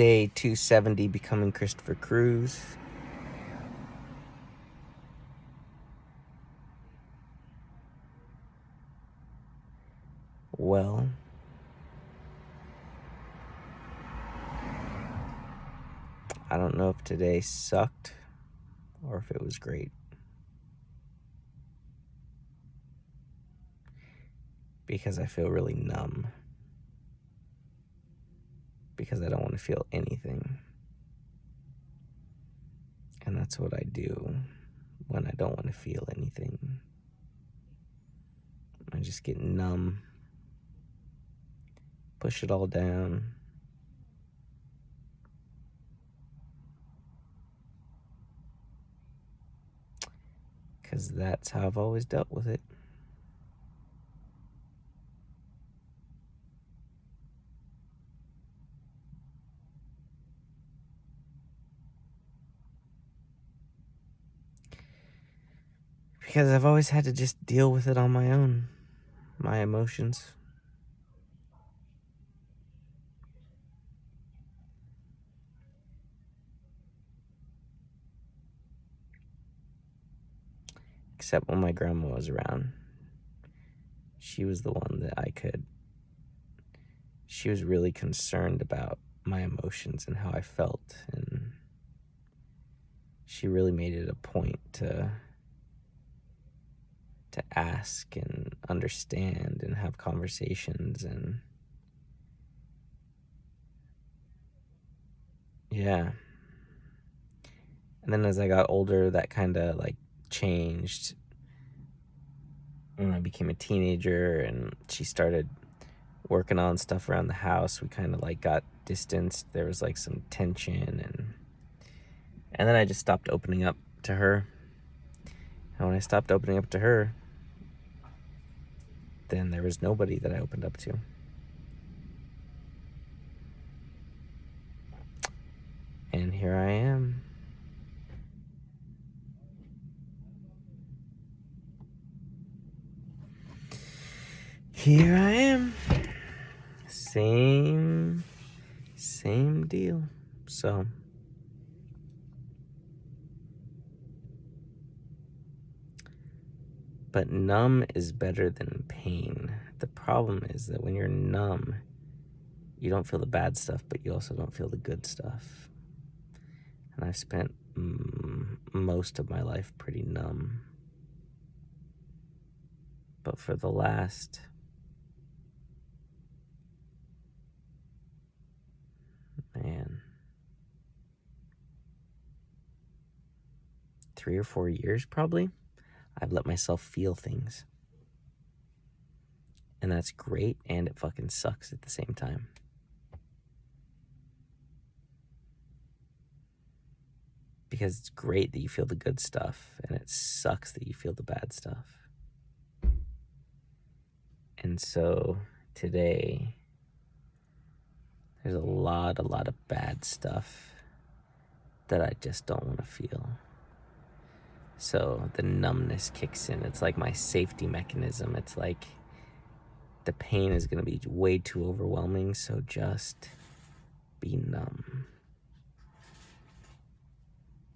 Day 270, becoming Christopher Cruz. Well, I don't know if today sucked or if it was great. Because I feel really numb. Because I don't want to feel anything. And that's what I do when I don't want to feel anything. I just get numb. Push it all down. Because that's how I've always dealt with it. Because I've always had to just deal with it on my own. My emotions. Except when my grandma was around. She was the one that she was really concerned about my emotions and how I felt. And she really made it a point to ask and understand and have conversations. And yeah. And then as I got older, that kind of like changed. When I became a teenager and she started working on stuff around the house, we kind of like got distanced. There was like some tension, and then I just stopped opening up to her. And when I stopped opening up to her, then there was nobody that I opened up to. And here I am. Here I am. Same deal. So but numb is better than pain. The problem is that when you're numb, you don't feel the bad stuff, but you also don't feel the good stuff. And I've spent most of my life pretty numb. But for the last 3 or 4 years probably, I've let myself feel things. And that's great, and it fucking sucks at the same time. Because it's great that you feel the good stuff, and it sucks that you feel the bad stuff. And so today, there's a lot of bad stuff that I just don't want to feel. So the numbness kicks in. It's like my safety mechanism. It's like the pain is going to be way too overwhelming, so just be numb.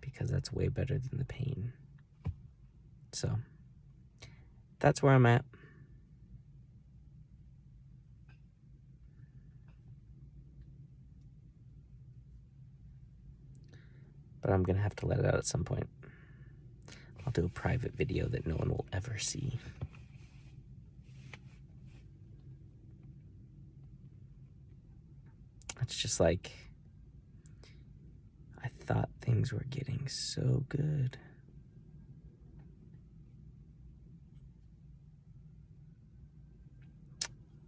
Because that's way better than the pain. So that's where I'm at. But I'm going to have to let it out at some point. I'll do a private video that no one will ever see. It's just like, I thought things were getting so good.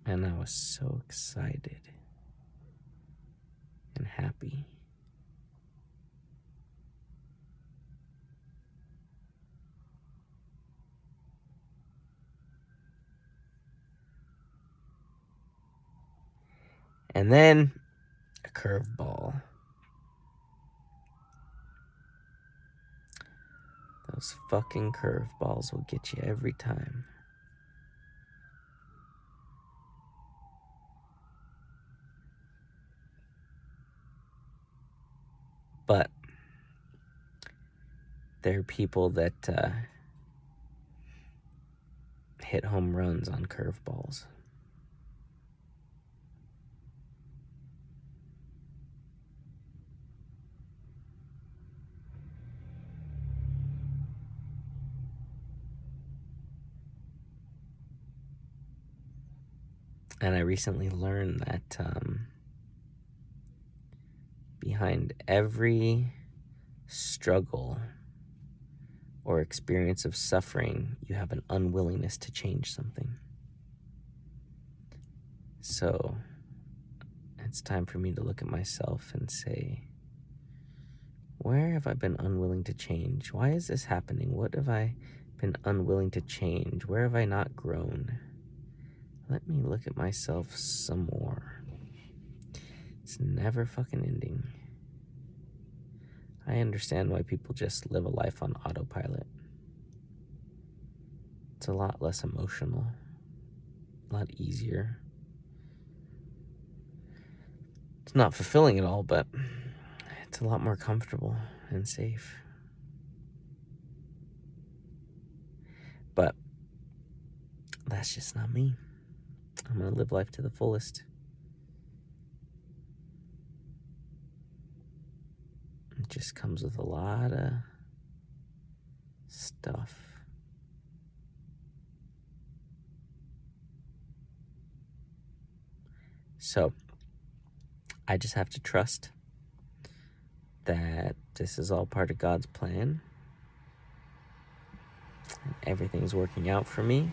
And I was so excited and happy. And then a curveball. Those fucking curveballs will get you every time. But there are people that hit home runs on curveballs. And I recently learned that behind every struggle or experience of suffering, you have an unwillingness to change something. So it's time for me to look at myself and say, where have I been unwilling to change? Why is this happening? What have I been unwilling to change? Where have I not grown? Let me look at myself some more. It's never fucking ending. I understand why people just live a life on autopilot. It's a lot less emotional, a lot easier. It's not fulfilling at all, but it's a lot more comfortable and safe. But that's just not me. I'm going to live life to the fullest. It just comes with a lot of stuff. So I just have to trust that this is all part of God's plan. And everything's working out for me.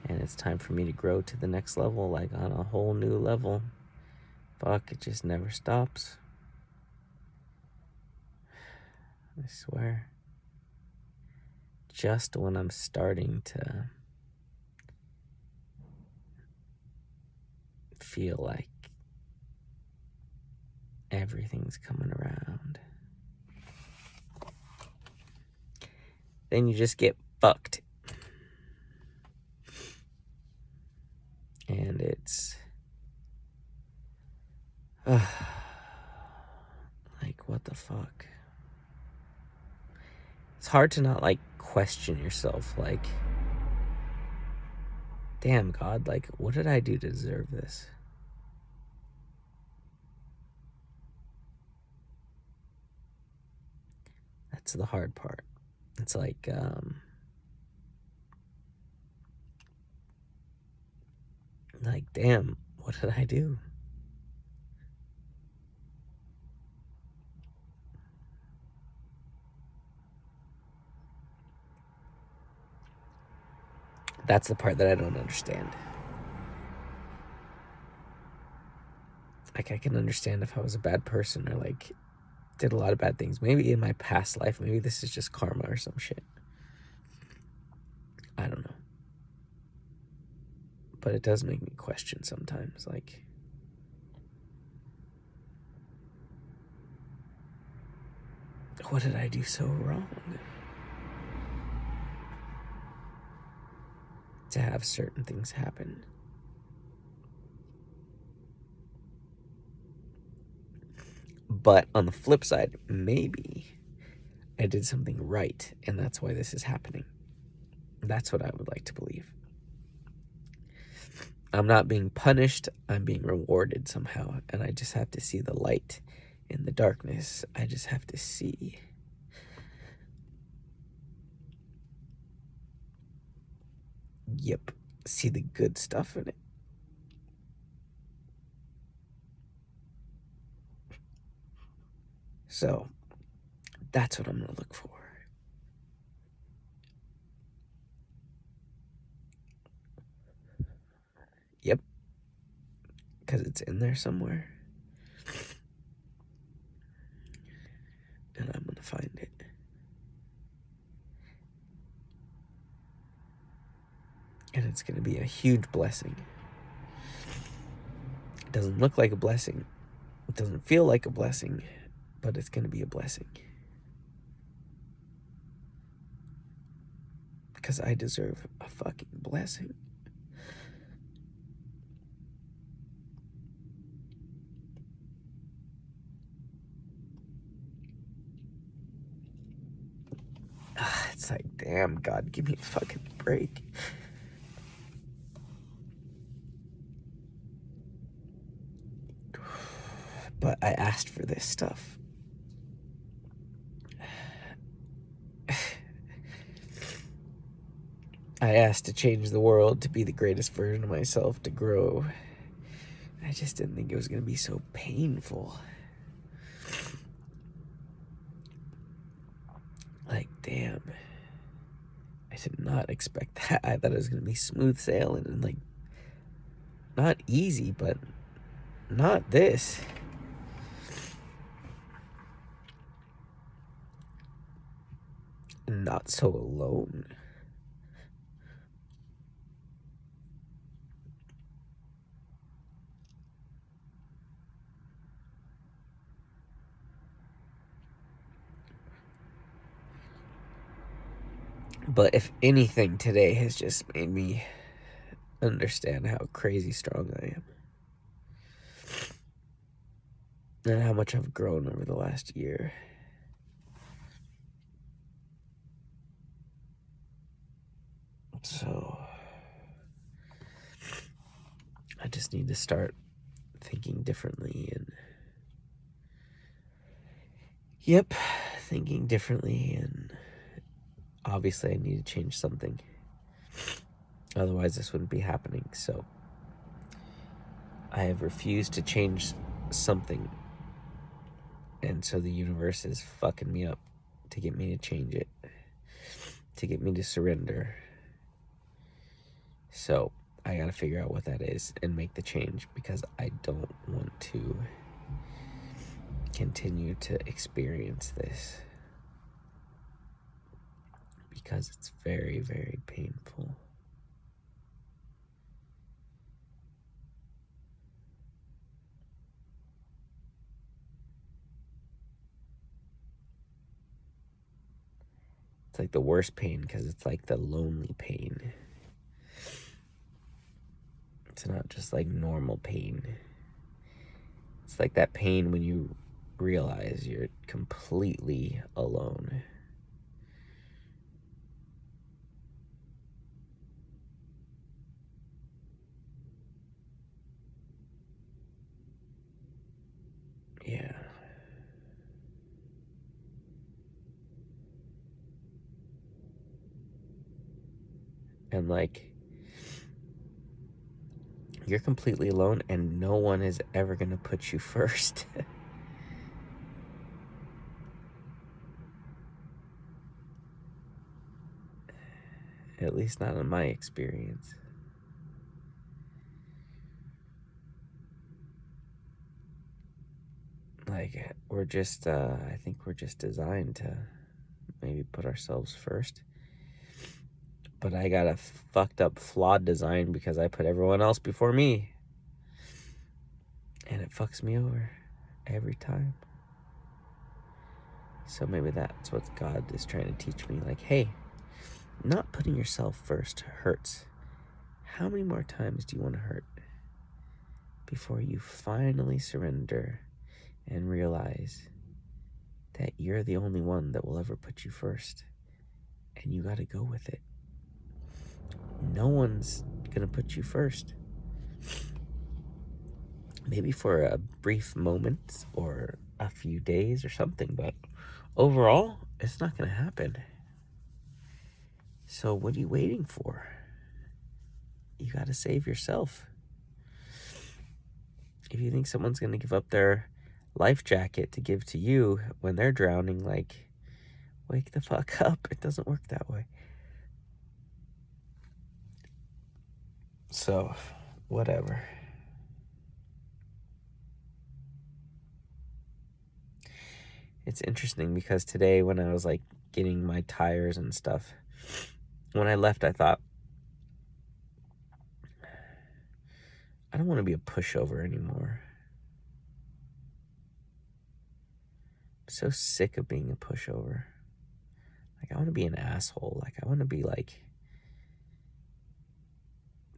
And it's time for me to grow to the next level, like on a whole new level. Fuck, it just never stops. I swear. Just when I'm starting to feel like everything's coming around, then you just get fucked. And it's like, what the fuck? It's hard to not like question yourself, like, damn, God, like, what did I do to deserve this? That's the hard part. It's like, damn, what did I do? That's the part that I don't understand. Like, I can understand if I was a bad person or like did a lot of bad things. Maybe in my past life, maybe this is just karma or some shit. I don't know. But it does make me question sometimes, like, what did I do so wrong to have certain things happen? But on the flip side, maybe I did something right, and that's why this is happening. That's what I would like to believe. I'm not being punished, I'm being rewarded somehow, and I just have to see the light in the darkness. I just have to see. Yep, see the good stuff in it. So, that's what I'm going to look for. Yep, because it's in there somewhere. And I'm going to find it. And it's going to be a huge blessing. It doesn't look like a blessing. It doesn't feel like a blessing, but it's going to be a blessing. Because I deserve a fucking blessing. damn, God, give me a fucking break. But I asked for this stuff. I asked to change the world, to be the greatest version of myself, to grow. I just didn't think it was going to be so painful. Like, damn. I did not expect that. I thought it was going to be smooth sailing and, like, not easy, but not this. Not so alone. But if anything, today has just made me understand how crazy strong I am. And how much I've grown over the last year. So, I just need to start thinking differently and... Yep, thinking differently, and obviously I need to change something. Otherwise this wouldn't be happening, so I have refused to change something, and so the universe is fucking me up to get me to change it, to get me to surrender. So I gotta figure out what that is and make the change, because I don't want to continue to experience this, because it's very, very painful. It's like the worst pain, because it's like the lonely pain. It's not just like normal pain. It's like that pain when you realize you're completely alone. Yeah. And like, you're completely alone and no one is ever gonna put you first. At least not in my experience. Like, we're just, I think we're just designed to maybe put ourselves first. But I got a fucked up, flawed design because I put everyone else before me. And it fucks me over every time. So maybe that's what God is trying to teach me. Like, hey, not putting yourself first hurts. How many more times do you want to hurt before you finally surrender and realize that you're the only one that will ever put you first, and you got to go with it? No one's gonna put you first. Maybe for a brief moment or a few days or something, but overall, it's not gonna happen. So what are you waiting for? You gotta save yourself. If you think someone's gonna give up their life jacket to give to you when they're drowning, like, wake the fuck up. It doesn't work that way. So, whatever. It's interesting because today when I was like getting my tires and stuff, when I left, I thought, I don't want to be a pushover anymore. I'm so sick of being a pushover. Like, I want to be an asshole. Like, I want to be like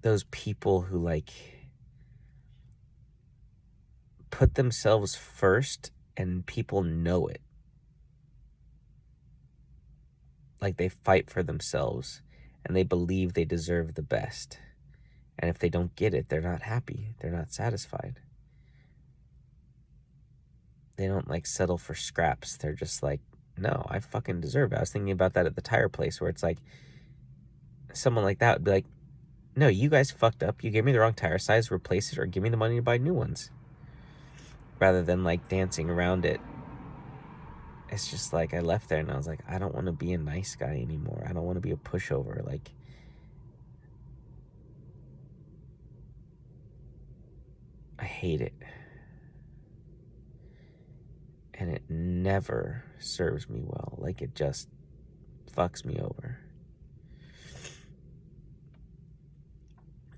those people who like put themselves first and people know it. like they fight for themselves and they believe they deserve the best. And if they don't get it, they're not happy. They're not satisfied. They don't like settle for scraps. They're just like, no, I fucking deserve it. I was thinking about that at the tire place where it's like, someone like that would be like, no, you guys fucked up. You gave me the wrong tire size, replace it, or give me the money to buy new ones. Rather than like dancing around it. It's just like I left there and I was like, I don't want to be a nice guy anymore. I don't want to be a pushover. Like, I hate it. And it never serves me well. Like, it just fucks me over.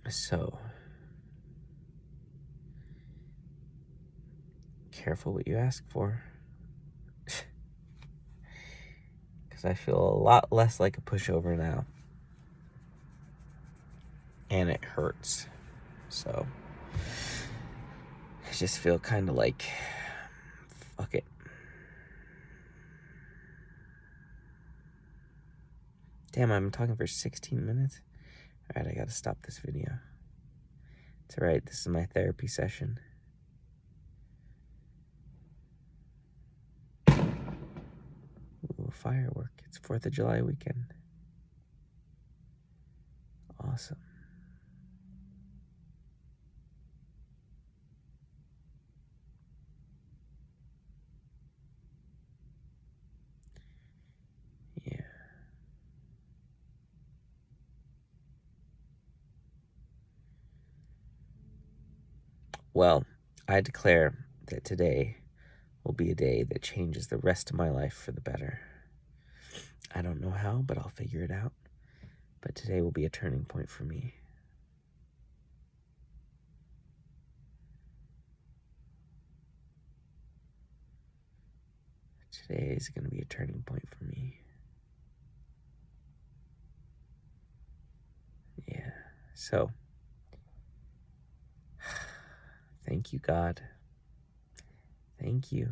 So, careful what you ask for. Because I feel a lot less like a pushover now. And it hurts. So, I just feel kind of like, fuck it. Damn, I'm talking for 16 minutes. All right, I gotta stop this video. It's all right. This is my therapy session. Ooh, firework. It's 4th of July weekend. Awesome. Yeah. Well, I declare that today will be a day that changes the rest of my life for the better. I don't know how, but I'll figure it out. But today will be a turning point for me. Today is going to be a turning point for me. Yeah. So, thank you, God. Thank you.